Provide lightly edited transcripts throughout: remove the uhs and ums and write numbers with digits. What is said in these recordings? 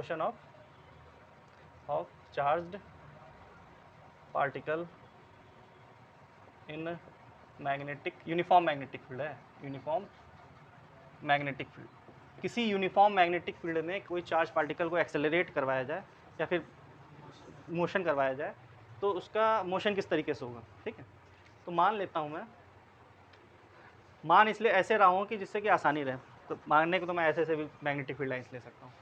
Motion of charged particle in magnetic, uniform magnetic field है, uniform magnetic field. किसी uniform magnetic field में कोई charge particle को accelerate करवाया जाए या फिर मोशन करवाया जाए तो उसका मोशन किस तरीके से होगा, ठीक है। तो मान लेता हूँ मैं, मान इसलिए ऐसे रहा हूँ कि जिससे कि आसानी रहे, तो मानने को तो मैं ऐसे से भी मैग्नेटिक फील्ड लाइन्स ले सकता हूँ।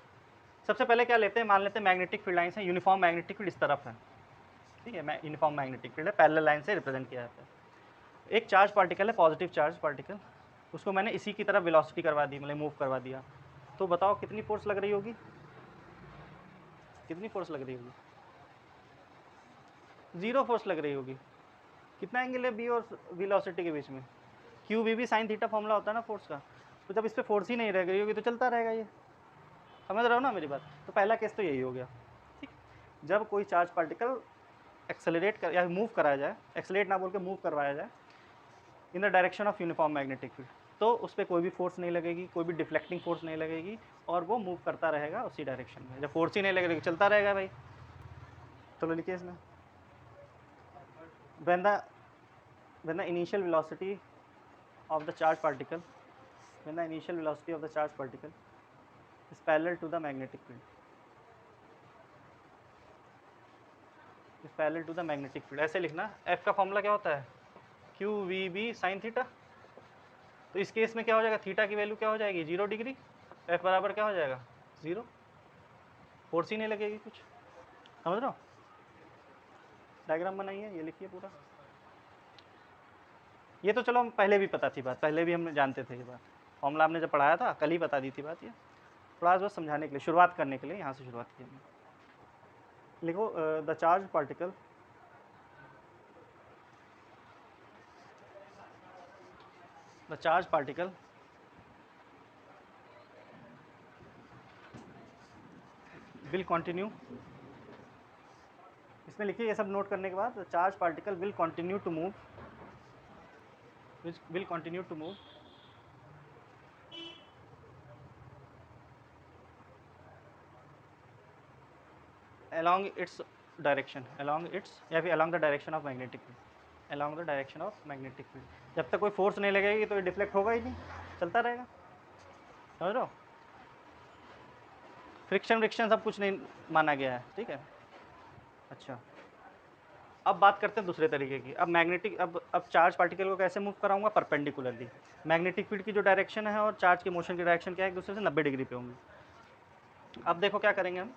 सबसे पहले क्या लेते हैं, मान लेते हैं मैग्नेटिक फील्ड लाइन्स हैं, यूनिफॉर्म मैग्नेटिक फील्ड इस तरफ है, ठीक है, मैं यूनिफॉर्म मैग्नेटिक फील्ड है, पैरेलल लाइन से रिप्रेजेंट किया जाता है। एक चार्ज पार्टिकल है, पॉजिटिव चार्ज पार्टिकल, उसको मैंने इसी की तरफ वेलोसिटी करवा दी, मतलब मूव करवा दिया, तो बताओ कितनी फोर्स लग रही होगी, कितनी फोर्स लग रही होगी, जीरो फोर्स लग रही होगी। कितना एंगल है बी और वेलोसिटी के बीच में, Q V sine theta formula होता है ना फोर्स का। तो जब इस पर फोर्स ही नहीं रह गई होगी तो चलता रहेगा ये, समझ रहे हो ना मेरी बात। तो पहला केस तो यही हो गया, ठीक। जब कोई चार्ज पार्टिकल एक्सेलरेट कर या मूव कराया जाए, एक्सेलरेट ना बोल के मूव करवाया जाए इन the direction of uniform magnetic field, तो उस पर कोई भी फोर्स नहीं लगेगी, कोई भी डिफ्लेक्टिंग फोर्स नहीं लगेगी, और वो मूव करता रहेगा उसी डायरेक्शन में। जब फोर्स ही नहीं लगेगी चलता रहेगा भाई। चलो लिखिए इसमें, when the initial velocity of the charge particle is parallel to the magnetic field, ऐसे लिखना। f का फॉर्मूला क्या होता है, Q V B sine theta. तो इस केस में क्या हो जाएगा, थीटा की वैल्यू क्या हो जाएगी, 0 डिग्री, f बराबर क्या हो जाएगा, 0, फोर्स ही नहीं लगेगी कुछ, समझ रहे हो। डायग्राम बनाइए, ये लिखिए पूरा। ये तो चलो पहले भी पता थी बात, पहले भी हम जानते थे ये बात, फॉर्मूला आपने जब पढ़ाया था कल ही बता दी थी बात। ये थोड़ा बस समझाने के लिए, शुरुआत करने के लिए यहाँ से शुरुआत की हमने। लिखो the charge particle will continue, इसमें लिखिए ये सब नोट करने के बाद, the charge particle will continue to move along its direction, या फिर along the direction of magnetic field, जब तक कोई फोर्स नहीं लगेगी तो ये डिफ्लेक्ट होगा ही नहीं, चलता रहेगा, समझ रहे हो। फ्रिक्शन सब कुछ नहीं माना गया है, ठीक है। अच्छा, अब बात करते हैं दूसरे तरीके की। अब चार्ज पार्टिकल को कैसे मूव कराऊंगा, परपेंडिकुलरली। मैग्नेटिक फील्ड की जो डायरेक्शन है और चार्ज के मोशन की डायरेक्शन क्या है, एक दूसरे से 90 डिग्री पे होंगी। अब देखो क्या करेंगे हम,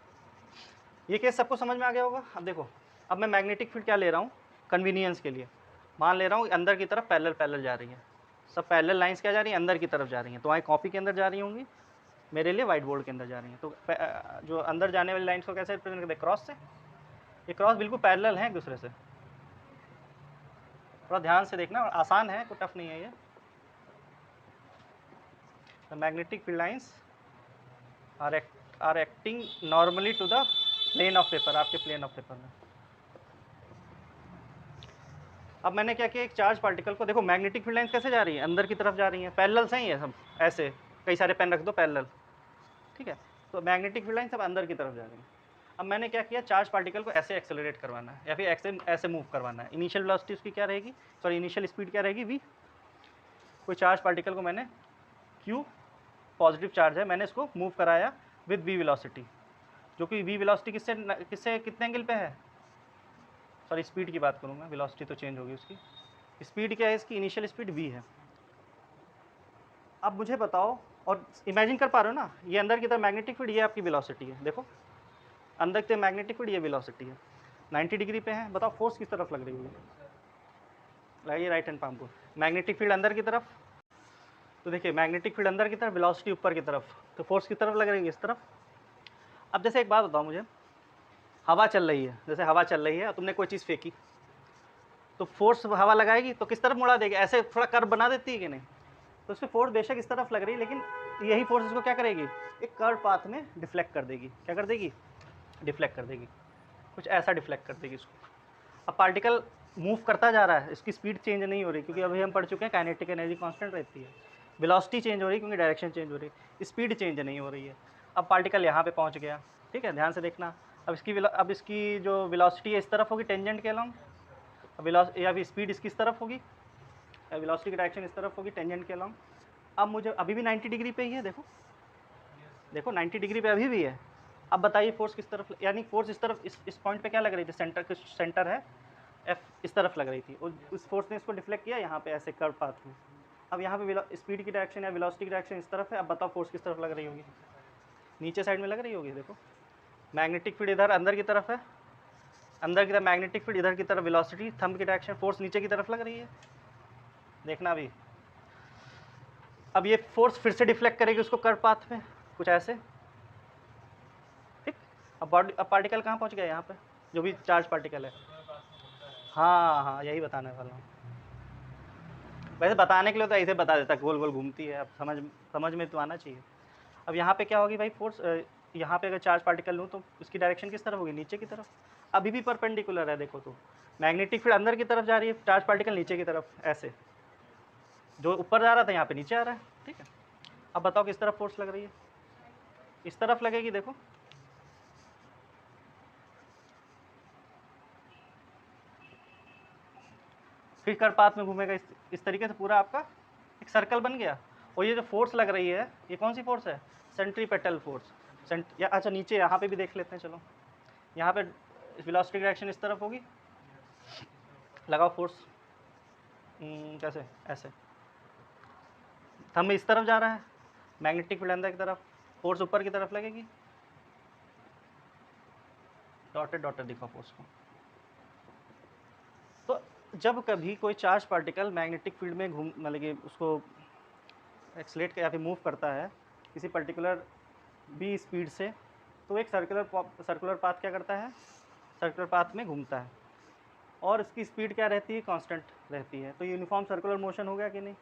ये केस सबको समझ में आ गया होगा। अब देखो, अब मैं मैग्नेटिक फील्ड क्या ले रहा हूँ, कन्वीनियंस के लिए मान ले रहा हूँ अंदर की तरफ पैरेलल जा रही है, सब पैरेलल लाइंस क्या जा रही हैं, अंदर की तरफ जा रही हैं। तो वहाँ कॉपी के अंदर जा रही होंगी, मेरे लिए व्हाइट बोर्ड के अंदर जा रही हैं। तो जो अंदर जाने वाली लाइन्स को कैसे रिप्रेजेंट करते हैं, क्रॉस से। ये क्रॉस बिल्कुल पैरेलल हैं एक दूसरे से, थोड़ा ध्यान से देखना, आसान है, कोई टफ नहीं है ये। The magnetic field lines are acting normally to the plane of paper, आपके प्लेन ऑफ पेपर में। अब मैंने क्या किया, एक चार्ज पार्टिकल को, देखो मैग्नेटिक फील्ड लाइंस कैसे जा रही है, अंदर की तरफ जा रही हैं, पैरेलल से ही है सब, ऐसे कई सारे पेन रख दो पैरेलल, ठीक है। तो मैग्नेटिक फील्ड लाइन सब अंदर की तरफ जा रही हैं। अब मैंने क्या किया, चार्ज पार्टिकल को ऐसे एक्सेलरेट करवाना है या फिर ऐसे मूव करवाना है। इनिशियल वेलोसिटी उसकी क्या रहेगी, सॉरी इनिशियल स्पीड क्या रहेगी, v। कोई चार्ज पार्टिकल को मैंने, q पॉजिटिव चार्ज है, मैंने इसको मूव कराया विद v वेलोसिटी, जो कि v वेलोसिटी किससे कितने एंगल पे है, सॉरी स्पीड की बात करूँगा, वेलोसिटी तो चेंज होगी उसकी। स्पीड क्या है इसकी, इनिशियल स्पीड v है। अब मुझे बताओ, और इमेजिन कर पा रहे हो ना, ये अंदर की तरफ मैग्नेटिक फील्ड, ये आपकी वेलोसिटी है, देखो अंदर की तरफ मैग्नेटिक फील्ड, ये वेलोसिटी है, 90 डिग्री पे है। बताओ फोर्स किस तरफ लग रही है, लगाइए राइट हैंड पाम को, मैग्नेटिक फील्ड अंदर की तरफ, तो देखिए मैग्नेटिक फील्ड अंदर की तरफ, वेलोसिटी ऊपर की तरफ, तो फोर्स किस तरफ लग रही है, इस तरफ। अब जैसे एक बात बताओ मुझे, हवा चल रही है, जैसे हवा चल रही है, तुमने कोई चीज़ फेंकी, तो फोर्स हवा लगाएगी तो किस तरफ मुड़ा देगी, ऐसे थोड़ा कर्व बना देती है कि नहीं। तो उसमें फोर्स बेशक इस तरफ लग रही है, लेकिन यही फोर्स इसको क्या करेगी, एक कर्व पाथ में डिफ्लेक्ट कर देगी। क्या कर देगी, डिफ्लेक्ट कर देगी, कुछ ऐसा डिफ्लेक्ट कर देगी इसको। अब पार्टिकल मूव करता जा रहा है, इसकी स्पीड चेंज नहीं हो रही, क्योंकि अभी हम पढ़ चुके हैं काइनेटिक एनर्जी कांस्टेंट रहती है। वेलोसिटी चेंज हो रही है क्योंकि डायरेक्शन चेंज हो रही है, स्पीड चेंज नहीं हो रही है। अब पार्टिकल यहाँ पे पहुँच गया, ठीक है, ध्यान से देखना। अब इसकी जो वेलोसिटी है इस तरफ होगी टेंजेंट के अलॉन्ग, या फिर स्पीड इसकी इस तरफ होगी, वेलोसिटी की डायरेक्शन इस तरफ होगी टेंजेंट के अलॉन्ग। अब मुझे अभी भी 90 डिग्री पे ही है, देखो देखो 90 डिग्री पे अभी भी है। अब बताइए फोर्स किस तरफ, यानी फोर्स इस तरफ, इस पॉइंट पे क्या लग रही थी, सेंटर है एफ, इस तरफ लग रही थी, और उस फोर्स ने इसको डिफ्लेक्ट किया यहाँ पे ऐसे कर्व पाथ में। अब यहाँ पे स्पीड की डायरेक्शन या वेलोसिटी की डायरेक्शन इस तरफ है। अब बताओ फोर्स किस तरफ लग रही होगी, नीचे साइड में लग रही होगी। देखो मैग्नेटिक फील्ड इधर अंदर की तरफ है, अंदर की तरफ मैग्नेटिक फील्ड, इधर की तरफ वेलोसिटी, थंब की डायरेक्शन, फोर्स नीचे की तरफ लग रही है। देखना अभी, अब ये फोर्स फिर से डिफ्लेक्ट करेगी उसको कर्व पाथ में, कुछ ऐसे, ठीक। अब पार्टिकल कहाँ पहुँच गया, यहाँ पे जो भी चार्ज पार्टिकल है। हाँ हाँ, यही बताने वाला हूँ। वैसे बताने के लिए तो ऐसे बता देता, गोल गोल घूमती है, अब समझ में तो आना चाहिए। अब यहाँ पे क्या होगी भाई, फोर्स यहाँ पे अगर चार्ज पार्टिकल लूँ तो इसकी डायरेक्शन किस तरफ होगी, नीचे की तरफ। अभी भी परपेंडिकुलर है, देखो तो मैग्नेटिक फील्ड अंदर की तरफ जा रही है, चार्ज पार्टिकल नीचे की तरफ, ऐसे जो ऊपर जा रहा था यहाँ पे नीचे आ रहा है, ठीक है। अब बताओ किस तरफ फोर्स लग रही है, इस तरफ लगेगी। देखो फिर कर्व पाथ में घूमेगा, इस तरीके से पूरा आपका एक सर्कल बन गया। और ये जो फोर्स लग रही है, ये कौन सी फोर्स है, सेंट्रीपेटल फोर्स। या अच्छा नीचे यहाँ पे भी देख लेते हैं, चलो यहाँ पे वेलोसिटी की डायरेक्शन इस तरफ होगी, लगाओ फोर्स, कैसे, ऐसे थंब इस तरफ जा रहा है, मैग्नेटिक फील्ड अंदर की तरफ, फोर्स ऊपर की तरफ लगेगी, डॉटेड डॉटेड दिखा फोर्स को। तो जब कभी कोई चार्ज पार्टिकल मैग्नेटिक फील्ड में घूम, मतलब कि उसको एक्सलेट या फिर मूव करता है किसी पर्टिकुलर बी स्पीड से, तो एक सर्कुलर पाथ क्या करता है, सर्कुलर पाथ में घूमता है, और इसकी स्पीड क्या रहती है, कांस्टेंट रहती है। तो यूनिफॉर्म सर्कुलर मोशन हो गया कि नहीं।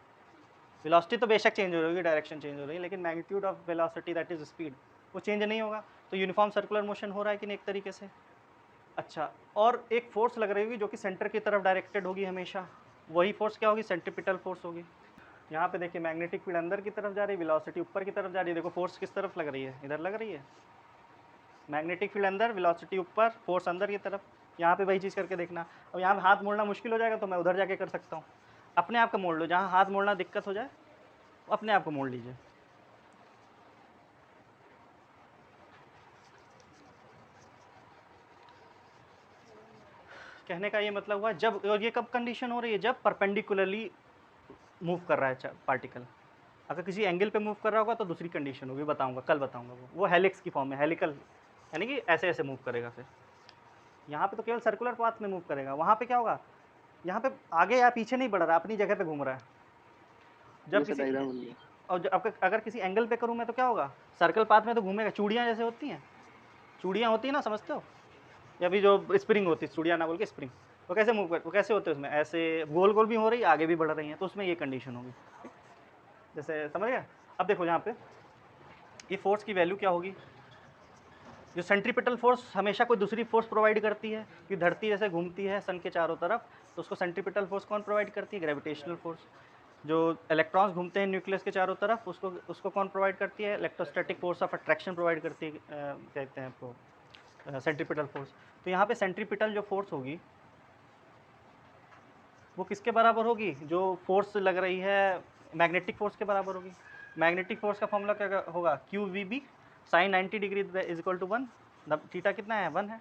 वेलोसिटी तो बेशक चेंज हो रही है, डायरेक्शन चेंज हो रही है, लेकिन magnitude of velocity that is speed वो चेंज नहीं होगा। तो यूनिफॉर्म सर्कुलर मोशन हो रहा है कि नहीं एक तरीके से। अच्छा, और एक फोर्स लग रही होगी जो कि सेंटर की तरफ डायरेक्टेड होगी हमेशा, वही फोर्स क्या होगी, सेंट्रीपिटल फोर्स होगी। यहाँ पे देखिए मैग्नेटिक फील्ड अंदर की तरफ जा रही है, वेलोसिटी ऊपर की तरफ जा रही है। देखो फोर्स किस तरफ लग रही है, इधर लग रही है, मैग्नेटिक फील्ड अंदर, वेलोसिटी ऊपर, फोर्स अंदर की तरफ। यहाँ पे वही चीज़ करके देखना। अब यहाँ हाथ मोड़ना मुश्किल हो जाएगा तो मैं उधर जाके कर सकता हूँ, अपने आप का मोड़ लो, जहाँ हाथ मोड़ना दिक्कत हो जाए अपने आप को मोड़ लीजिए। कहने का ये मतलब हुआ जब, और ये कब कंडीशन हो रही है, जब परपेंडिकुलरली मूव कर रहा है पार्टिकल। अगर किसी एंगल पे मूव कर रहा होगा तो दूसरी कंडीशन होगी, बताऊंगा कल बताऊंगा। वो हेलिक्स की फॉर्म में, हेलिकल यानी कि ऐसे ऐसे मूव करेगा। फिर यहाँ पे तो केवल सर्कुलर पाथ में मूव करेगा, वहाँ पे क्या होगा, यहाँ पे आगे या पीछे नहीं बढ़ रहा, अपनी जगह पे घूम रहा है। जब किसी, और अगर किसी एंगल पे करूँ मैं तो क्या होगा, सर्कल पाथ में तो घूमेगा। चूड़ियाँ जैसे होती हैं, चूड़ियाँ होती है ना, समझते हो, या भी जो स्प्रिंग होती है, चूड़ियाँ ना बोल के स्प्रिंग, वो कैसे मूव कर, वो कैसे होते हैं उसमें, ऐसे गोल गोल भी हो रही है, आगे भी बढ़ रही हैं, तो उसमें ये कंडीशन होगी। जैसे समझ गया। अब देखो यहाँ पे ये फोर्स की वैल्यू क्या होगी, जो सेंट्रीपिटल फोर्स हमेशा कोई दूसरी फोर्स प्रोवाइड करती है, कि धरती जैसे घूमती है सन के चारों तरफ, तो उसको सेंट्रीपिटल फोर्स कौन प्रोवाइड करती है, ग्रेविटेशनल फोर्स। जो इलेक्ट्रॉन्स घूमते हैं न्यूक्लियस के चारों तरफ, उसको कौन प्रोवाइड करती है, electrostatic force of attraction provide करती है, कहते हैं आपको सेंट्रीपिटल फोर्स। तो यहाँ पे सेंट्रीपिटल जो फोर्स होगी वो किसके बराबर होगी, जो फोर्स लग रही है मैग्नेटिक फोर्स के बराबर होगी। मैग्नेटिक फोर्स का फॉर्मूला क्या होगा, Q V B sine 90 degree is equal to 1। Theta कितना है, 1 है,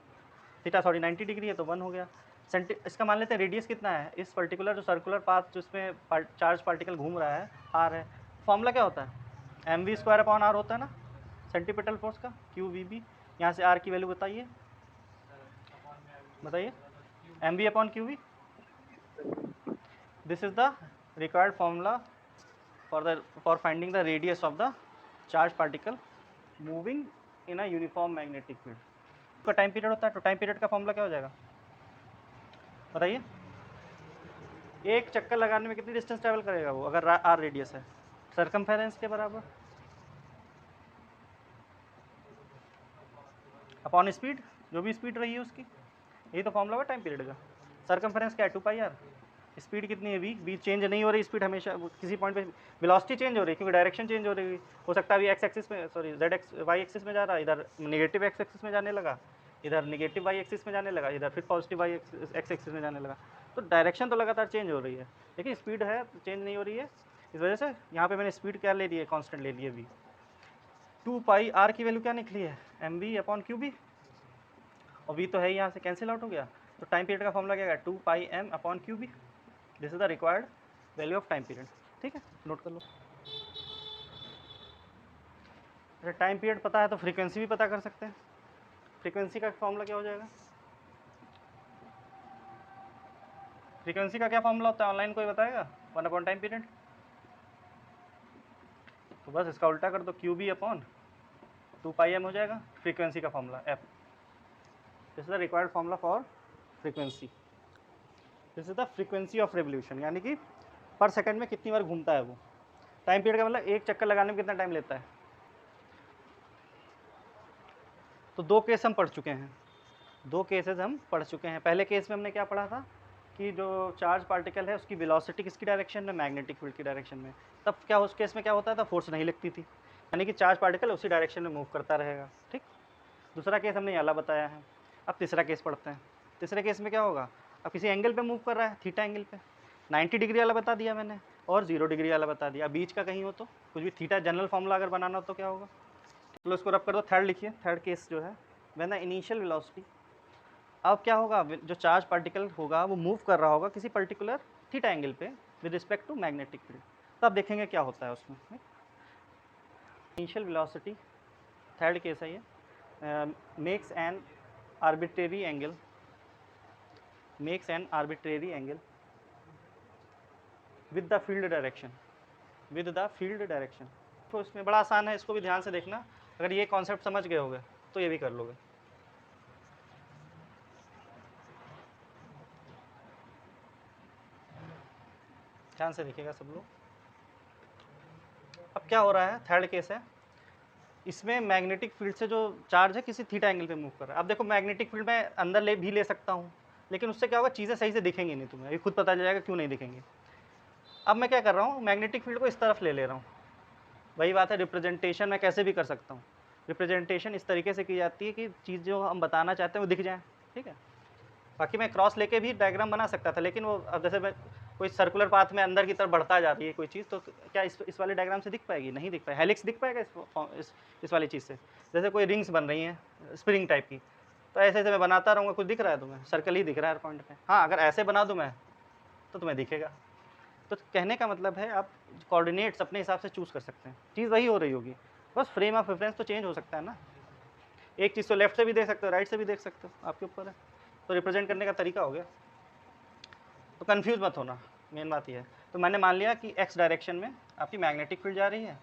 थीटा सॉरी 90 डिग्री है तो 1 हो गया। इसका मान लेते हैं रेडियस कितना है, इस पर्टिकुलर जो सर्कुलर पाथ जिसमें चार्ज पार्टिकल घूम रहा है, आर है। फॉर्मूला क्या होता है, M V square upon R होता है ना सेंटीपिटल फोर्स का, क्यू वी बी। यहाँ से आर की वैल्यू बताइए, बताइए, M V upon Q V. This is the required formula for finding the radius of the charged particle moving in a uniform magnetic field. उसका time period होता है, तो time period का फॉर्मूला क्या हो जाएगा, बताइए। एक चक्कर लगाने में कितनी डिस्टेंस ट्रैवल करेगा वो, अगर आर रेडियस है, सरकमफेरेंस के बराबर अपॉन स्पीड, जो भी स्पीड रही है उसकी। यही तो फॉर्मूला है टाइम पीरियड का। सरकमफेरेंस क्या है, 2 पाई आर, स्पीड कितनी है वी चेंज नहीं हो रही, स्पीड हमेशा किसी पॉइंट पे वेलोसिटी चेंज हो रही है क्योंकि डायरेक्शन चेंज हो रही है। हो सकता है अभी एक्स एक्सिस में, sorry Z X Y axis में जा रहा है, इधर नेगेटिव एक्स एक्सिस में जाने लगा, इधर नेगेटिव वाई एक्सिस में जाने लगा, इधर फिर पॉजिटिव वाई एक्स एक्सिस में जाने लगा। तो डायरेक्शन तो लगातार चेंज हो रही है लेकिन स्पीड है तो चेंज नहीं हो रही है। इस वजह से यहाँ पे मैंने स्पीड क्या ले ली है, कॉन्स्टेंट ले ली है वी। 2 पाई आर की वैल्यू क्या निकली है, M V upon Q B, और वी तो है ही, यहाँ से कैंसिल आउट हो गया। तो टाइम पीरियड का फॉर्मूला क्या है, 2 pi M upon Q B, this is the required value of time period. ठीक है, नोट कर लो। अगर टाइम पीरियड पता है तो फ्रीक्वेंसी भी पता कर सकते हैं। फ्रीक्वेंसी का फॉर्मूला क्या हो जाएगा, फ्रीक्वेंसी का क्या फॉर्मूला होता है, ऑनलाइन कोई बताएगा, 1 अपॉन टाइम पीरियड। तो बस इसका उल्टा कर दो, Q B upon 2 pi M हो जाएगा फ्रीक्वेंसी का formula F. This is the required formula for frequency. This is the frequency of revolution, यानी कि पर सेकंड में कितनी बार घूमता है वो। टाइम पीरियड का मतलब एक चक्कर लगाने में कितना टाइम लेता है। तो दो केस हम पढ़ चुके हैं, दो केसेस हम पढ़ चुके हैं। पहले केस में हमने क्या पढ़ा था कि जो चार्ज पार्टिकल है उसकी वेलोसिटी किसकी डायरेक्शन में, मैग्नेटिक फील्ड की डायरेक्शन में। तब क्या उस केस में क्या होता था, फोर्स नहीं लगती थी, यानी कि चार्ज पार्टिकल उसी डायरेक्शन में मूव करता रहेगा। ठीक, दूसरा केस हमने ये वाला बताया है। अब तीसरा केस पढ़ते हैं। तीसरे केस में क्या होगा, अब किसी एंगल पे मूव कर रहा है, थीटा एंगल पे, 90 डिग्री वाला बता दिया मैंने और 0 डिग्री वाला बता दिया। बीच का कहीं हो तो कुछ भी थीटा जनरल फॉर्मूला अगर बनाना हो तो क्या होगा, चलो इसको रब कर दो। थर्ड लिखिए, थर्ड केस जो है व्हेन द इनिशियल वेलोसिटी, अब क्या होगा, जो चार्ज पार्टिकल होगा वो मूव कर रहा होगा किसी पर्टिकुलर थीटा एंगल पे with respect to magnetic field. तो अब देखेंगे क्या होता है उसमें। इनिशियल वेलोसिटी, थर्ड केस है ये, makes an arbitrary angle, makes an arbitrary angle with the field direction, with the field direction. तो इसमें बड़ा आसान है, इसको भी ध्यान से देखना। अगर ये कॉन्सेप्ट समझ गए होगे तो ये भी कर लोगे। ध्यान से देखिएगा सब लोग। अब क्या हो रहा है, थर्ड केस है, इसमें मैग्नेटिक फील्ड से जो चार्ज है किसी थीटा एंगल पे मूव कर रहा है। अब देखो मैग्नेटिक फील्ड में अंदर ले सकता हूँ, लेकिन उससे क्या होगा, चीज़ें सही से दिखेंगी नहीं तुम्हें, अभी खुद पता चल जाएगा क्यों नहीं दिखेंगी। अब मैं क्या कर रहा हूँ, मैग्नेटिक फील्ड को इस तरफ ले रहा हूँ। वही बात है, रिप्रेजेंटेशन मैं कैसे भी कर सकता हूँ। रिप्रेजेंटेशन इस तरीके से की जाती है कि चीज़ जो हम बताना चाहते हैं वो दिख जाए। ठीक है, बाकी मैं क्रॉस लेके भी डायग्राम बना सकता था, लेकिन वो अब जैसे मैं कोई सर्कुलर पाथ में अंदर की तरफ बढ़ता जा रही है कोई चीज़, तो क्या इस वाले डायग्राम से दिख पाएगी, नहीं दिख पाएगी। हेलिक्स दिख पाएगा इस वाली चीज़ से। जैसे कोई रिंग्स बन रही हैं स्प्रिंग टाइप की, तो ऐसे ऐसे मैं बनाता रहूँगा, कुछ दिख रहा है तुम्हें, सर्कल ही दिख रहा है हर पॉइंट पे। हाँ, अगर ऐसे बना दूँ मैं तो तुम्हें दिखेगा। तो कहने का मतलब है आप कोऑर्डिनेट्स अपने हिसाब से चूज़ कर सकते हैं, चीज़ वही हो रही होगी, बस फ्रेम ऑफ रेफरेंस तो चेंज हो सकता है ना। एक चीज़ तो लेफ्ट से भी देख सकते हो, राइट से भी देख सकते हो, आपके ऊपर है। तो रिप्रेजेंट करने का तरीका हो गया, तो कंफ्यूज मत होना, मेन बात यह है। तो मैंने मान लिया कि एक्स डायरेक्शन में आपकी मैग्नेटिक फील्ड जा रही है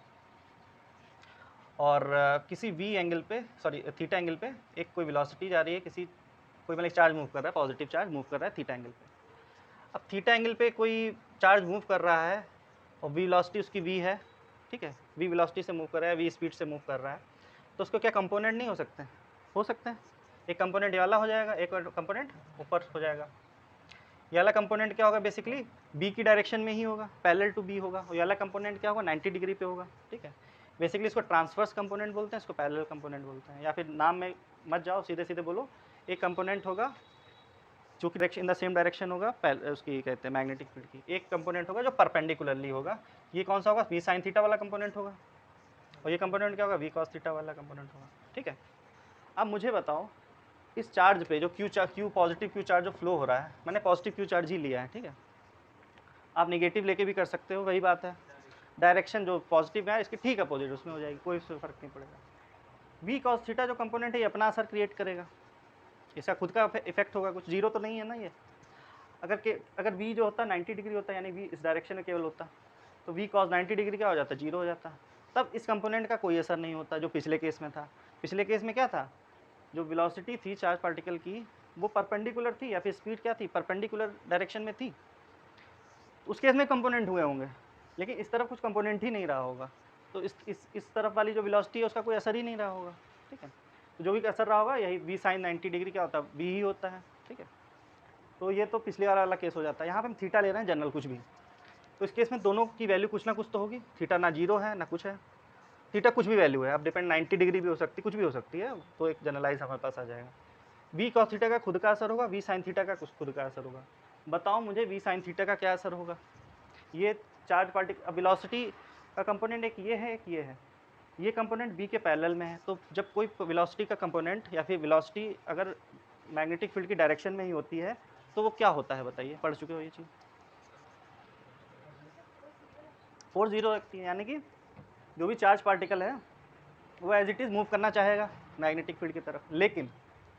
और किसी वी एंगल पे, सॉरी थीटा एंगल पे एक कोई वेलोसिटी जा रही है, किसी कोई मतलब चार्ज मूव कर रहा है, पॉजिटिव चार्ज मूव कर रहा है थीटा एंगल पे। अब थीटा एंगल पे कोई चार्ज मूव कर रहा है और वी वेलोसिटी उसकी वी है। ठीक है, वी वेलोसिटी से मूव कर रहा है, वी स्पीड से मूव कर रहा है, तो उसको क्या कंपोनेंट नहीं हो सकते, हो सकते हैं। एक कंपोनेंट ये वाला हो जाएगा, एक और कंपोनेंट ऊपर हो जाएगा। ये वाला कंपोनेंट क्या होगा, बेसिकली बी की डायरेक्शन में ही होगा, पैरेलल टू बी होगा। और ये वाला कंपोनेंट क्या होगा, 90 डिग्री पे होगा। ठीक है, बेसिकली इसको ट्रांसवर्स कंपोनेंट बोलते हैं, इसको पैरेलल कंपोनेंट बोलते हैं, या फिर नाम में मत जाओ, सीधे सीधे बोलो। एक कंपोनेंट होगा जो कि direction in the same direction होगा, उसकी कहते हैं मैग्नेटिक फील्ड की। एक कंपोनेंट होगा जो परपेंडिकुलरली होगा, ये कौन सा होगा, वी साइन थीटा वाला कंपोनेंट होगा। और ये कंपोनेंट क्या होगा, वी कॉस थीटा वाला कंपोनेंट होगा। ठीक है, अब मुझे बताओ इस चार्ज पे जो क्यू पॉजिटिव क्यू चार्ज जो फ्लो हो रहा है, मैंने पॉजिटिव क्यू चार्ज ही लिया है। ठीक है, आप नेगेटिव लेके भी कर सकते हो, वही बात है। डायरेक्शन जो पॉजिटिव है इसकी ठीक अपोजिट उसमें हो जाएगी, कोई फर्क नहीं पड़ेगा। वी कॉस थीटा जो कंपोनेंट है ये अपना असर क्रिएट करेगा, इसका खुद का इफेक्ट होगा, कुछ जीरो तो नहीं है ना ये। अगर वी जो होता है 90 डिग्री होता है, यानी वी इस डायरेक्शन में केवल होता, तो वी कॉस 90 डिग्री क्या हो जाता है, जीरो हो जाता। तब इस कंपोनेंट का कोई असर नहीं होता, जो पिछले केस में था। पिछले केस में क्या था, जो वेलोसिटी थी चार्ज पार्टिकल की वो परपेंडिकुलर थी, या फिर स्पीड क्या थी, परपेंडिकुलर डायरेक्शन में थी। उस केस में कंपोनेंट हुए होंगे, लेकिन इस तरफ कुछ कंपोनेंट ही नहीं रहा होगा, तो इस तरफ वाली जो वेलोसिटी है उसका कोई असर ही नहीं रहा होगा। ठीक है, तो जो भी असर रहा होगा यही वी साइन 90 डिग्री क्या होता है, वी ही होता है। ठीक है, तो ये तो पिछले वाला केस हो जाता है। यहाँ पे हम थीटा ले रहे हैं जनरल कुछ भी, तो इस केस में दोनों की वैल्यू कुछ ना कुछ तो होगी। थीटा ना जीरो है ना कुछ है, थीटा कुछ भी वैल्यू है, अब डिपेंड 90 डिग्री भी हो सकती है, कुछ भी हो सकती है, तो एक जनरलाइज हमारे पास आ जाएगा। वी कॉस थीटा का खुद का असर होगा, वी साइन थीटा का कुछ खुद का असर होगा। बताओ मुझे वी साइन थीटा का क्या असर होगा। ये चार्ज पार्टिकल वेलोसिटी का कंपोनेंट एक ये है, एक ये है, ये कंपोनेंट बी के पैरेलल में है। तो जब कोई वेलोसिटी का कंपोनेंट या फिर वेलोसिटी अगर मैग्नेटिक फील्ड की डायरेक्शन में ही होती है तो वो क्या होता है बताइए, पढ़ चुके हो ये चीज़। फोर्स जीरो रखती है, यानी कि जो भी चार्ज पार्टिकल है वो एज इट इज़ मूव करना चाहेगा मैग्नेटिक फील्ड की तरफ, लेकिन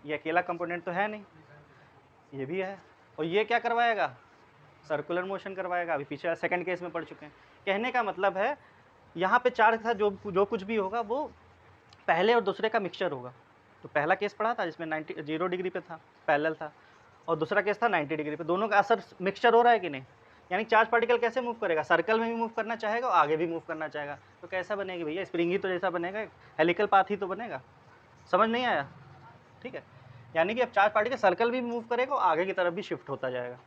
ये अकेला कंपोनेंट तो है नहीं, ये भी है, और ये क्या करवाएगा, सर्कुलर मोशन करवाएगा। अभी पीछे सेकंड केस में पढ़ चुके हैं। कहने का मतलब है यहाँ पे चार्ज था, जो कुछ भी होगा वो पहले और दूसरे का मिक्सचर होगा। तो पहला केस पढ़ा था जिसमें 0 डिग्री पे था, पैरेलल था, और दूसरा केस था 90 डिग्री पे, दोनों का असर मिक्सचर हो रहा है कि नहीं। यानी चार्ज पार्टिकल कैसे मूव करेगा, सर्कल में भी मूव करना चाहेगा और आगे भी मूव करना चाहेगा। तो कैसा बनेगी भैया, स्प्रिंग ही तो जैसा बनेगा, हेलिकल पाथ ही तो बनेगा। समझ नहीं आया, ठीक है। यानी कि अब चार्ज पार्टिकल सर्कल भी मूव करेगा और आगे की तरफ भी शिफ्ट होता जाएगा।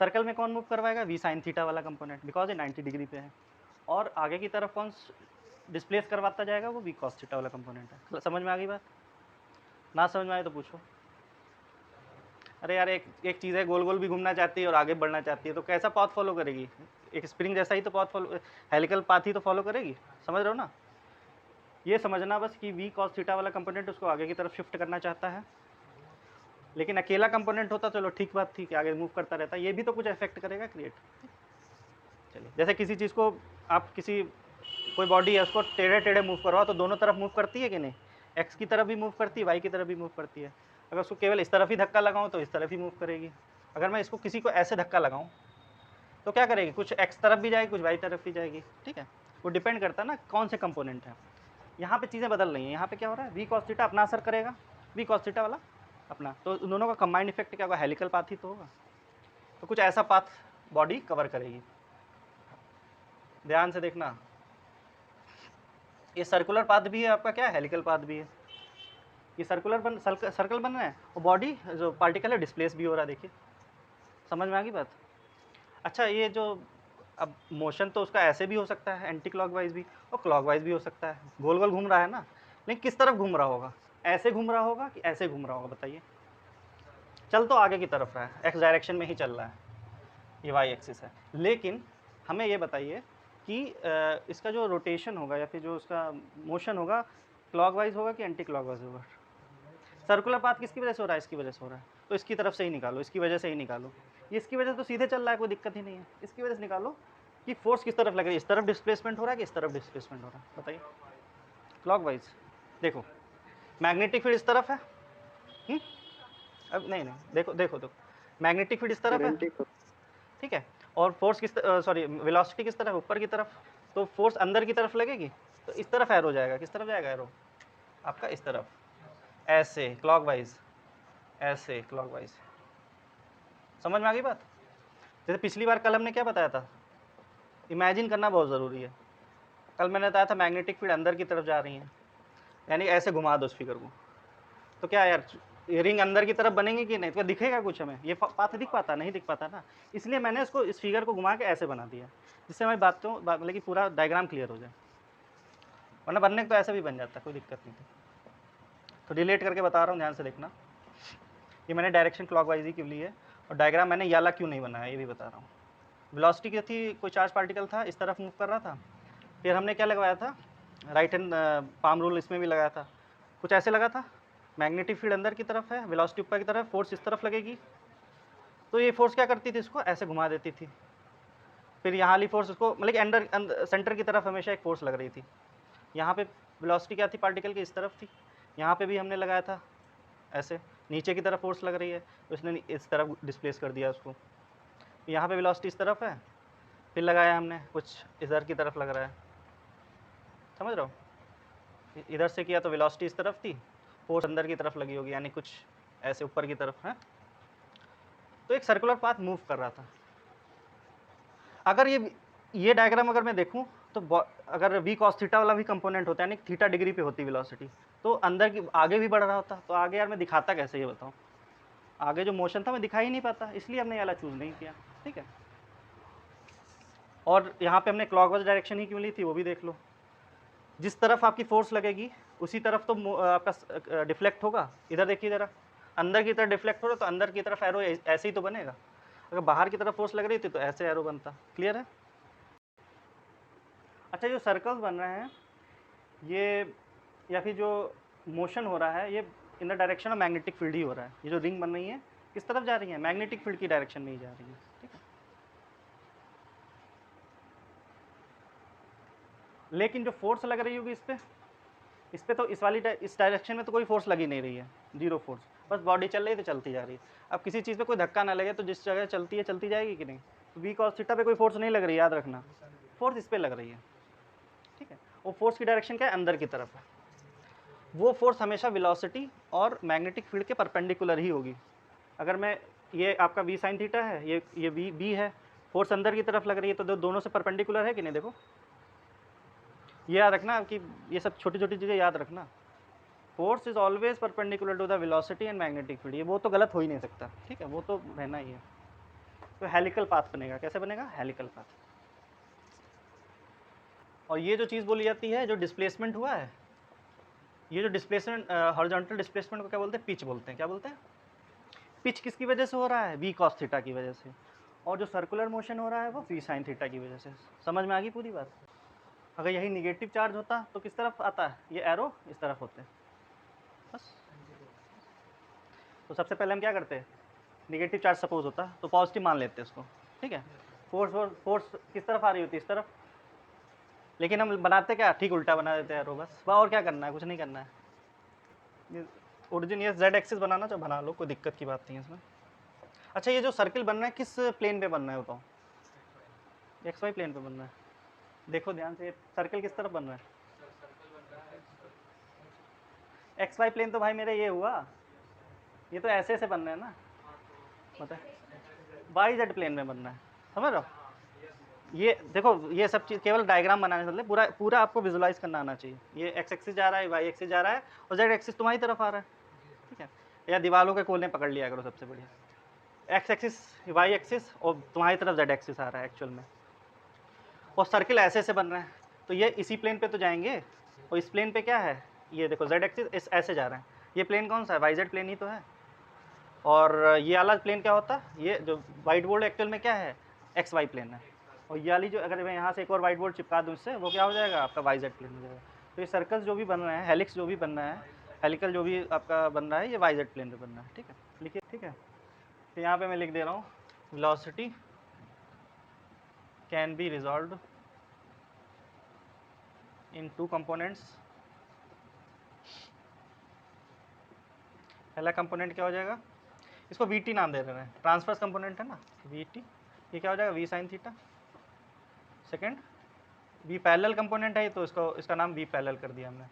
सर्कल में कौन मूव करवाएगा, वी साइन थीटा वाला कंपोनेंट, बिकॉज ये 90 डिग्री पे है, और आगे की तरफ कौन डिस्प्लेस करवाता जाएगा, वो वी कॉस थीटा वाला कंपोनेंट है। समझ में आ गई बात, ना समझ में आए तो पूछो। अरे यार एक चीज़ है, गोल गोल भी घूमना चाहती है और आगे बढ़ना चाहती है, तो कैसा पाथ फॉलो करेगी, एक स्प्रिंग जैसा ही तो पाथ फॉलो, हेलिकल पाथ ही तो फॉलो करेगी। समझ रहे हो ना, ये समझना बस कि वी कॉस थीटा वाला कंपोनेंट उसको आगे की तरफ शिफ्ट करना चाहता है, लेकिन अकेला कंपोनेंट होता चलो ठीक बात थी कि आगे मूव करता रहता, ये भी तो कुछ इफेक्ट करेगा क्रिएट। चलिए, जैसे किसी चीज़ को आप कोई बॉडी है उसको टेढ़े टेढ़े मूव करवाओ तो दोनों तरफ मूव करती है कि नहीं, एक्स की तरफ भी मूव करती है, वाई की तरफ भी मूव करती है। अगर उसको केवल इस तरफ ही धक्का लगाऊं तो इस तरफ ही मूव करेगी। अगर मैं इसको किसी को ऐसे धक्का लगाऊं तो क्या करेगी, कुछ एक्स तरफ भी जाएगी, कुछ वाई तरफ भी जाएगी, ठीक है। वो डिपेंड करता है ना कौन से कंपोनेंट है। यहाँ पे चीज़ें बदल रही हैं, यहाँ पे क्या हो रहा है, वी कॉस थीटा अपना असर करेगा, वी कॉस थीटा वाला अपना, तो दोनों का कंबाइंड इफेक्ट क्या होगा, हेलिकल पाथ ही तो होगा। तो कुछ ऐसा पाथ बॉडी कवर करेगी। ध्यान से देखना, ये सर्कुलर पाथ भी है आपका, क्या है, हेलिकल पाथ भी है। ये सर्कल बन रहा है और बॉडी जो पार्टिकल है डिस्प्लेस भी हो रहा है, देखिए। समझ में आ गई बात। अच्छा, ये जो अब मोशन तो उसका ऐसे भी हो सकता है, एंटी क्लॉकवाइज भी और क्लॉकवाइज भी हो सकता है, गोल गोल घूम रहा है ना, लेकिन किस तरफ घूम रहा होगा, ऐसे घूम रहा होगा कि ऐसे घूम रहा होगा बताइए। चल तो आगे की तरफ रहा है, एक्स डायरेक्शन में ही चल रहा है, ये वाई एक्सिस है, लेकिन हमें ये बताइए कि इसका जो रोटेशन होगा या फिर जो उसका मोशन होगा क्लॉकवाइज होगा कि एंटी क्लॉकवाइज होगा। सर्कुलर पाथ किसकी वजह से हो रहा है, इसकी वजह से हो रहा है, तो इसकी तरफ से ही निकालो, इसकी वजह से ही निकालो। ये इसकी वजह से तो सीधे चल रहा है, कोई दिक्कत ही नहीं है, इसकी वजह से निकालो कि फोर्स किस तरफ लग रही है, इस तरफ डिस्प्लेसमेंट हो रहा है कि इस तरफ डिस्प्लेसमेंट हो रहा है, बताइए। क्लॉकवाइज। देखो मैग्नेटिक फील्ड इस तरफ है, अब नहीं देखो देखो देखो, मैग्नेटिक फील्ड इस तरफ है, ठीक है, और फोर्स वेलोसिटी किस तरफ, ऊपर की तरफ, तो फोर्स अंदर की तरफ लगेगी, तो इस तरफ एरो जाएगा, किस तरफ जाएगा एरो आपका, इस तरफ, ऐसे क्लॉकवाइज, ऐसे क्लॉकवाइज। समझ में आ गई बात। जैसे पिछली बार कल हमने क्या बताया था, इमेजिन करना बहुत ज़रूरी है। कल मैंने बताया था मैग्नेटिक फील्ड अंदर की तरफ जा रही है, यानी ऐसे घुमा दो उस फिगर को, तो क्या यार रिंग अंदर की तरफ बनेंगे कि नहीं, तो दिखेगा कुछ हमें, ये पाथ दिख पाता, नहीं दिख पाता ना, इसलिए मैंने इसको इस फिगर को घुमा के ऐसे बना दिया, जिससे हमारी मतलब कि पूरा डायग्राम क्लियर हो जाए, वरना बनने तो ऐसे भी बन जाता, कोई दिक्कत नहीं थी। तो रिलेट करके बता रहा हूँ, ध्यान से देखना। ये मैंने डायरेक्शन क्लॉकवाइज ही क्यों ली है, और डायग्राम मैंने याला क्यों नहीं बनाया, ये भी बता रहा हूँ। वेलोसिटी क्या थी, कोई चार्ज पार्टिकल था, इस तरफ मूव कर रहा था, फिर हमने क्या लगवाया था, राइट हैंड पाम रूल इसमें भी लगाया था, कुछ ऐसे लगा था, मैग्नेटिक फील्ड अंदर की तरफ है, वेलोसिटी ऊपर की तरफ, फोर्स इस तरफ लगेगी, तो ये फोर्स क्या करती थी, इसको ऐसे घुमा देती थी, फिर यहाँ वाली फोर्स उसको मतलब अंदर सेंटर की तरफ हमेशा एक फोर्स लग रही थी। यहाँ पे वेलोसिटी क्या थी पार्टिकल की, इस तरफ थी, यहाँ पे भी हमने लगाया था ऐसे, नीचे की तरफ फोर्स लग रही है, तो इसने इस तरफ डिस्प्लेस कर दिया उसको। यहाँ पे वेलोसिटी इस तरफ है, फिर लगाया हमने कुछ इधर की तरफ लग रहा है, समझ रहे हो, इधर से किया तो वेलोसिटी इस तरफ थी, फोर्स अंदर की तरफ लगी होगी, यानी कुछ ऐसे ऊपर की तरफ है, तो एक सर्कुलर पाथ मूव कर रहा था। अगर ये डायग्राम अगर मैं देखूं तो अगर वी कॉस थीटा वाला भी कंपोनेंट होता है, यानी थीटा डिग्री पे होती वेलोसिटी, तो अंदर की आगे भी बढ़ रहा होता, तो आगे यार मैं दिखाता कैसे, ये बताओ। आगे जो मोशन था मैं दिखा ही नहीं पाता, इसलिए हमने ये वाला चूज़ नहीं किया, ठीक है। और यहाँ पे हमने क्लॉकवाइज डायरेक्शन ही क्यों ली थी वो भी देख लो। जिस तरफ आपकी फोर्स लगेगी उसी तरफ तो आपका डिफ्लेक्ट होगा। इधर देखिए ज़रा, अंदर की तरफ डिफ्लेक्ट हो रहा है तो अंदर की तरफ एरो ऐसे ही तो बनेगा। अगर बाहर की तरफ फोर्स लग रही थी तो ऐसे एरो बनता। क्लियर है? अच्छा, जो सर्कल्स बन रहे हैं ये, या फिर जो मोशन हो रहा है, ये in the direction of magnetic field ही हो रहा है। ये जो रिंग बन रही है किस तरफ जा रही है? मैग्नेटिक फील्ड की डायरेक्शन में ही जा रही है, ठीक है। लेकिन जो फोर्स लग रही होगी इस पे तो इस डायरेक्शन में तो कोई फोर्स लगी नहीं रही है, जीरो फोर्स, बस बॉडी चल रही है तो चलती जा रही है। अब किसी चीज़ पे कोई धक्का ना लगे तो जिस जगह चलती है चलती जाएगी कि नहीं? तो वी कॉस थीटा पे कोई फोर्स नहीं लग रही है, याद रखना। फोर्स इस पे लग रही है, ठीक है। वो फोर्स की डायरेक्शन क्या है? अंदर की तरफ है। वो फोर्स हमेशा वेलोसिटी और मैग्नेटिक फील्ड के परपेंडिकुलर ही होगी। अगर मैं, ये आपका वी साइन थीटा है, ये वी बी है, फोर्स अंदर की तरफ लग रही है तो दोनों से परपेंडिकुलर है कि नहीं? देखो, ये याद रखना कि ये सब छोटी छोटी चीज़ें याद रखना। Force is always perpendicular to the velocity and magnetic field, ये वो तो गलत हो ही नहीं सकता, ठीक है, वो तो रहना ही है। तो हेलिकल पाथ बनेगा। कैसे बनेगा? Helical path. और ये जो चीज़ बोली जाती है, जो डिस्प्लेसमेंट हुआ है, ये जो डिस्प्लेसमेंट, हॉरिजॉन्टल डिस्प्लेसमेंट को क्या बोलते हैं? पिच बोलते हैं। क्या बोलते हैं? पिच किसकी वजह से हो रहा है? वी कॉस थीटा की वजह से। और जो सर्कुलर मोशन हो रहा है वो वी साइन थीटा की वजह से। समझ में आ गई पूरी बात? अगर यही निगेटिव चार्ज होता तो किस तरफ आता है? ये एरो इस तरफ होते हैं, बस। तो सबसे पहले हम क्या करते हैं? निगेटिव चार्ज सपोज होता तो पॉजिटिव मान लेते हैं उसको, ठीक है। फोर्स किस तरफ आ रही होती? इस तरफ। लेकिन हम बनाते क्या? ठीक उल्टा बना देते हैं एरो, बस। और क्या करना है? कुछ नहीं करना है। ओरिजिन ये जेड एक्सिस बनाना चाहो बना लो, कोई दिक्कत की बात नहीं है इसमें। अच्छा, ये जो सर्किल बन रहा है किस प्लेन पे बन रहा है बताओ? एक्स वाई प्लेन पे बन रहा है। देखो ध्यान से, सर्किल किस तरफ बन रहा है? एक्स वाई प्लेन तो भाई मेरे ये हुआ, ये तो ऐसे बन रहा है ना, मतलब वाई जेड प्लेन में बन रहा है। समझ रहे हो? ये देखो, ये सब चीज़ केवल डायग्राम बनाने से मतलब पूरा पूरा आपको विजुलाइज करना आना चाहिए। ये एक्स एक्सिस जा रहा है, वाई एक्सिस जा रहा है, और जेड एक्सिस तुम्हारी तरफ आ रहा है, ठीक है। या दीवालों के कोने पकड़ लिया करो, सबसे बढ़िया। एक्स एक्सिस वाई एक्सिस और तुम्हारी तरफ जेड एक्सिस आ रहा है एक्चुअल में, और सर्किल ऐसे बन रहे हैं, तो ये इसी प्लेन पे तो जाएंगे। और इस प्लेन पे क्या है? ये देखो जेड एक्सिस ऐसे जा रहे हैं। ये प्लेन कौन सा है? वाई जेड प्लेन ही तो है। और ये वाला प्लेन क्या होता है? ये जो वाइट बोर्ड एक्चुअल में क्या है? एक्स वाई प्लेन है। और ये वाली जो, अगर मैं यहाँ से एक और वाइट बोर्ड चिपका दूँ इससे, वो क्या हो जाएगा? आपका वाई जेड प्लेन हो जाएगा। तो ये सर्कल्स जो भी बन रहे हैं, हेलिक्स जो भी बन रहा है, हेलिकल जो भी आपका बन रहा है, ये वाई जेड प्लेन पे बन रहा है, ठीक है। लिखिए, ठीक है। तो यहाँ पे मैं लिख दे रहा हूँ, velocity can be resolved in two components. पहला कंपोनेंट क्या हो जाएगा? इसको वी टी नाम दे रहे हैं, ट्रांसफर्स कंपोनेंट है ना, वी टी। ये क्या हो जाएगा? V sine theta. Second, V parallel component है तो इसका नाम वी पैरेलल कर दिया हमने।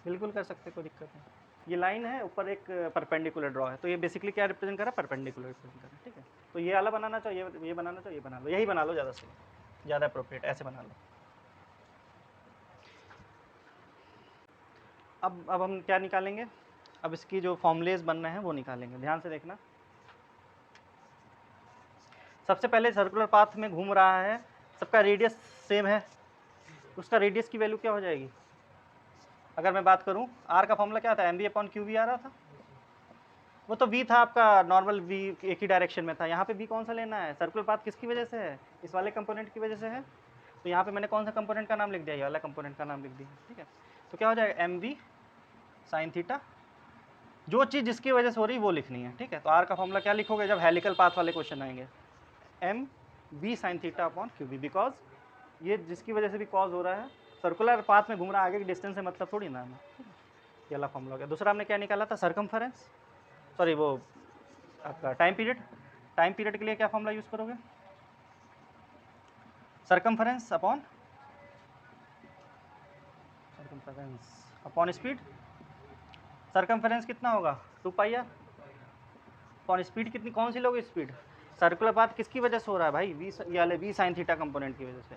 बिल्कुल कर सकते, कोई दिक्कत नहीं। ये लाइन है, ऊपर एक परपेंडिकुलर ड्रॉ है, तो ये बेसिकली क्या रिप्रेजेंट कर रहा है? परपेंडिकुलर रिप्रेजेंट कर रहा है, ठीक है। तो ये वाला बनाना चाहिए, ये बनाना चाहिए, ये बना लो, यही बना लो, ज़्यादा सही, ज़्यादा अप्रोप्रिएट, ऐसे बना लो। अब हम क्या निकालेंगे? अब इसकी जो फॉर्मूलेज बन रहे हैं वो निकालेंगे, ध्यान से देखना। सबसे पहले सर्कुलर पाथ में घूम रहा है, सबका रेडियस सेम है, उसका रेडियस की वैल्यू क्या हो जाएगी? अगर मैं बात करूं, आर का फॉर्मूला क्या था? M B upon Q B आ रहा था। वो तो वी था आपका नॉर्मल, वी एक ही डायरेक्शन में था। यहाँ पे वी कौन सा लेना है? सर्कुलर पाथ किसकी वजह से है? इस वाले कंपोनेंट की वजह से है। तो यहाँ पे मैंने कौन सा कंपोनेंट का नाम लिख दिया? ये वाला कंपोनेंट का नाम लिख दिया, ठीक है। तो क्या हो जाएगा? एम वी साइन थीटा, जो चीज़ जिसकी वजह से हो रही है वो लिखनी है, ठीक है। तो आर का फॉर्मूला क्या लिखोगे जब हेलिकल पाथ वाले क्वेश्चन आएंगे? M B sine theta upon Q B, because ये जिसकी वजह से भी कॉज हो रहा है, सर्कुलर पाथ में घूम रहा है, आगे की डिस्टेंस से मतलब थोड़ी ना है। ये वाला फॉर्मूला हो गया। दूसरा हमने क्या निकाला था? सरकमफेरेंस, सॉरी वो आपका टाइम पीरियड। टाइम पीरियड के लिए क्या फॉर्मूला यूज़ करोगे? Circumference upon speed. सरकमफेरेंस कितना होगा? 2 पाई आर। अपॉन स्पीड कितनी, कौन सी लोगे स्पीड? सर्कुलर पाथ किसकी वजह से हो रहा है भाई? वी, ये वाले वी साइन थीटा कंपोनेंट की वजह से।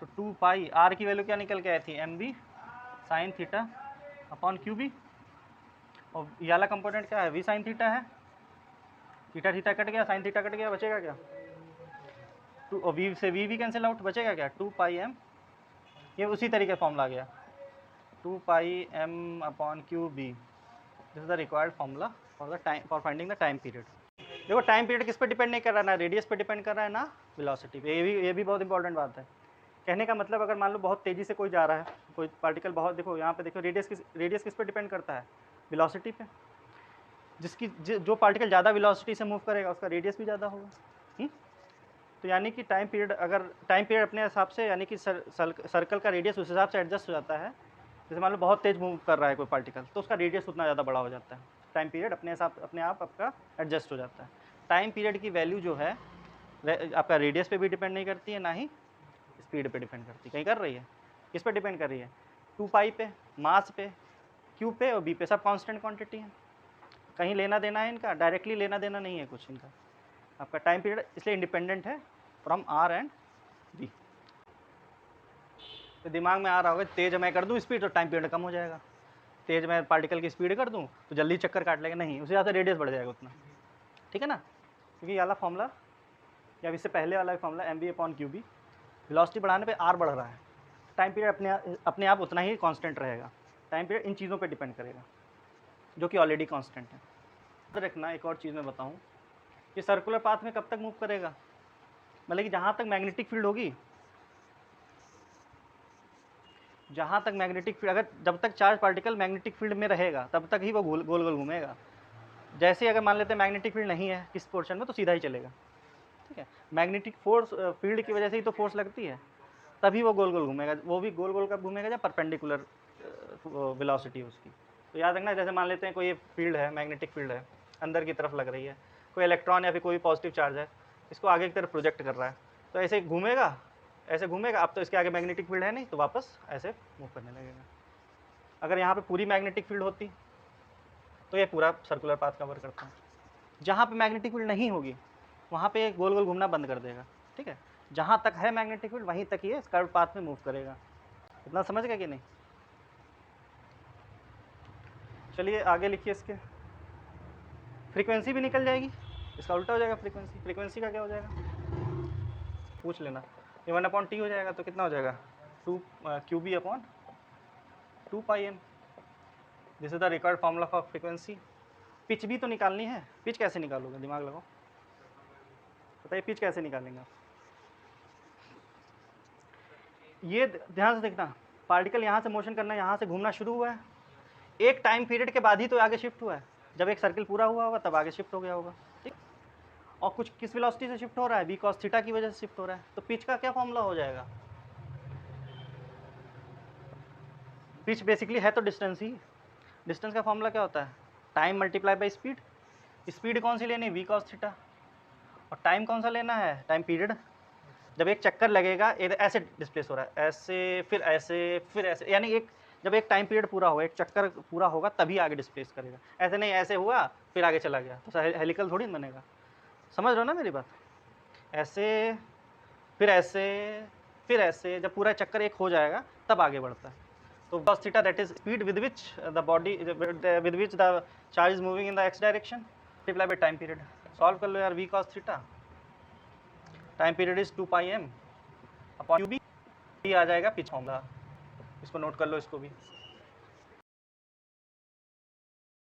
तो 2 पाई आर की वैल्यू क्या निकल के आई थी? M B sine theta upon Q B. और ये वाला कंपोनेंट क्या है, वी साइन थीटा है, थीटा थीटा कट गया, साइन थीटा कट गया, बचेगा क्या, टू, और वी से वी भी कैंसिल आउट, बचेगा क्या 2 पाई एम, ये उसी तरीके फॉर्मूला आ गया 2 pi M upon Q B, this is the required formula for the time, for finding the time period. देखो टाइम पीरियड किस पे डिपेंड नहीं कर रहा है, ना रेडियस पे डिपेंड कर रहा है ना वेलोसिटी पे, ये भी बहुत इंपॉर्टेंट बात है। कहने का मतलब अगर मान लो बहुत तेज़ी से कोई जा रहा है, कोई पार्टिकल बहुत, देखो यहाँ पे देखो रेडियस किस पे डिपेंड करता है, वेलोसिटी पे। जो पार्टिकल ज़्यादा वेलोसिटी से मूव करेगा उसका रेडियस भी ज़्यादा होगा। तो यानी कि टाइम पीरियड अपने हिसाब से, यानी कि सर्कल का रेडियस उस हिसाब से एडजस्ट हो जाता है। जैसे मान लो बहुत तेज़ मूव कर रहा है कोई पार्टिकल, तो उसका रेडियस उतना ज़्यादा बड़ा हो जाता है। टाइम पीरियड अपने आप आपका एडजस्ट हो जाता है। टाइम पीरियड की वैल्यू जो है आपका रेडियस पे भी डिपेंड नहीं करती है, ना ही स्पीड पे डिपेंड करती है। कहीं कर रही है, किस पे डिपेंड कर रही है, 2 पाई पे, मास पे, क्यू पे और बी पे, सब कांस्टेंट क्वांटिटी है। कहीं लेना देना है इनका, डायरेक्टली लेना देना नहीं है कुछ इनका। आपका टाइम पीरियड इसलिए इंडिपेंडेंट है फ्रॉम आर एंड बी। तो दिमाग में आ रहा होगा तेज मैं कर दूँ स्पीड तो टाइम पीरियड कम हो जाएगा, तेज मैं पार्टिकल की स्पीड कर दूँ तो जल्दी चक्कर काट लेगा, नहीं, उसी हिसाब से रेडियस बढ़ जाएगा उतना। ठीक है ना, क्योंकि ये वाला फॉर्मूला या इससे पहले वाला formula M B upon Q B, velocity बढ़ाने पे आर बढ़ रहा है, टाइम पीरियड अपने आप उतना ही कांस्टेंट रहेगा। टाइम पीरियड इन चीज़ों पे डिपेंड करेगा जो कि ऑलरेडी कांस्टेंट है। तो रखना एक और चीज़ मैं बताऊँ, कि सर्कुलर पाथ में कब तक मूव करेगा, मतलब कि जहाँ तक मैग्नेटिक फील्ड होगी, जहाँ तक मैग्नेटिक फील्ड, अगर जब तक चार्ज पार्टिकल मैग्नेटिक फील्ड में रहेगा तब तक ही वो गोल गोल घूमेगा। जैसे अगर मान लेते हैं मैग्नेटिक फील्ड नहीं है किस पोर्शन में, तो सीधा ही चलेगा। ठीक है, मैग्नेटिक फोर्स फील्ड की वजह से ही तो फोर्स लगती है, तभी वो गोल गोल घूमेगा। वो भी गोल गोल कब घूमेगा, जब परपेंडिकुलर वेलोसिटी है उसकी। तो याद रखना, जैसे मान लेते हैं कोई फील्ड है, मैग्नेटिक फील्ड है, अंदर की तरफ लग रही है, कोई इलेक्ट्रॉन या फिर कोई पॉजिटिव चार्ज है, इसको आगे की तरफ प्रोजेक्ट कर रहा है, तो ऐसे घूमेगा, ऐसे घूमेगा। अब तो इसके आगे मैग्नेटिक फील्ड है नहीं, तो वापस ऐसे मूव करने लगेगा। अगर यहाँ पे पूरी मैग्नेटिक फील्ड होती तो ये पूरा सर्कुलर पाथ कवर करता है। जहाँ पे मैग्नेटिक फील्ड नहीं होगी वहाँ पे गोल गोल घूमना बंद कर देगा। ठीक है, जहाँ तक है मैग्नेटिक फील्ड वहीं तक ये कर्व पाथ में मूव करेगा। इतना समझ गया कि नहीं? चलिए आगे लिखिए, इसके फ्रीक्वेंसी भी निकल जाएगी, इसका उल्टा हो जाएगा। फ्रीक्वेंसी का क्या हो जाएगा पूछ लेना। ये 1/t हो जाएगा, तो कितना हो जाएगा 2 Q B upon 2 pi M. This is the required formula for frequency. Pitch भी तो निकालनी है, पिच कैसे निकालोगे, दिमाग लगाओ, बताइए पिच कैसे निकालेंगे आप। ये ध्यान से देखना, पार्टिकल यहाँ से मोशन करना, यहाँ से घूमना शुरू हुआ है, एक टाइम पीरियड के बाद ही तो आगे शिफ्ट हुआ है। जब एक सर्किल पूरा हुआ होगा तब आगे शिफ्ट हो गया होगा। ठीक, और कुछ किस वेलोसिटी से शिफ्ट हो रहा है, बी कॉस थीटा की वजह से शिफ्ट हो रहा है। तो पिच का क्या फॉर्मूला हो जाएगा, पिच बेसिकली है तो डिस्टेंस ही। डिस्टेंस का फॉर्मूला क्या होता है, time multiply by speed. Speed कौन सी लेनी है, वी कॉस थीटा, और टाइम कौन सा लेना है, टाइम पीरियड। जब एक चक्कर लगेगा ऐसे डिस्प्लेस हो रहा है, ऐसे फिर ऐसे फिर ऐसे, यानी एक जब एक टाइम पीरियड पूरा होगा, एक चक्कर पूरा होगा तभी आगे डिस्प्लेस करेगा। ऐसे नहीं ऐसे हुआ फिर आगे चला गया, तो हेलिकल थोड़ी बनेगा। समझ रहे हो ना मेरी बात, ऐसे फिर ऐसे फिर ऐसे, जब पूरा चक्कर एक हो जाएगा तब आगे बढ़ता है। तो cos theta that is speed with which the charge is moving in the x direction multiply by time period. Solve कर लो यार, v cos theta, time period is 2 pi m upon Q B, आ जाएगा pitch formula. इसको note कर लो, इसको भी।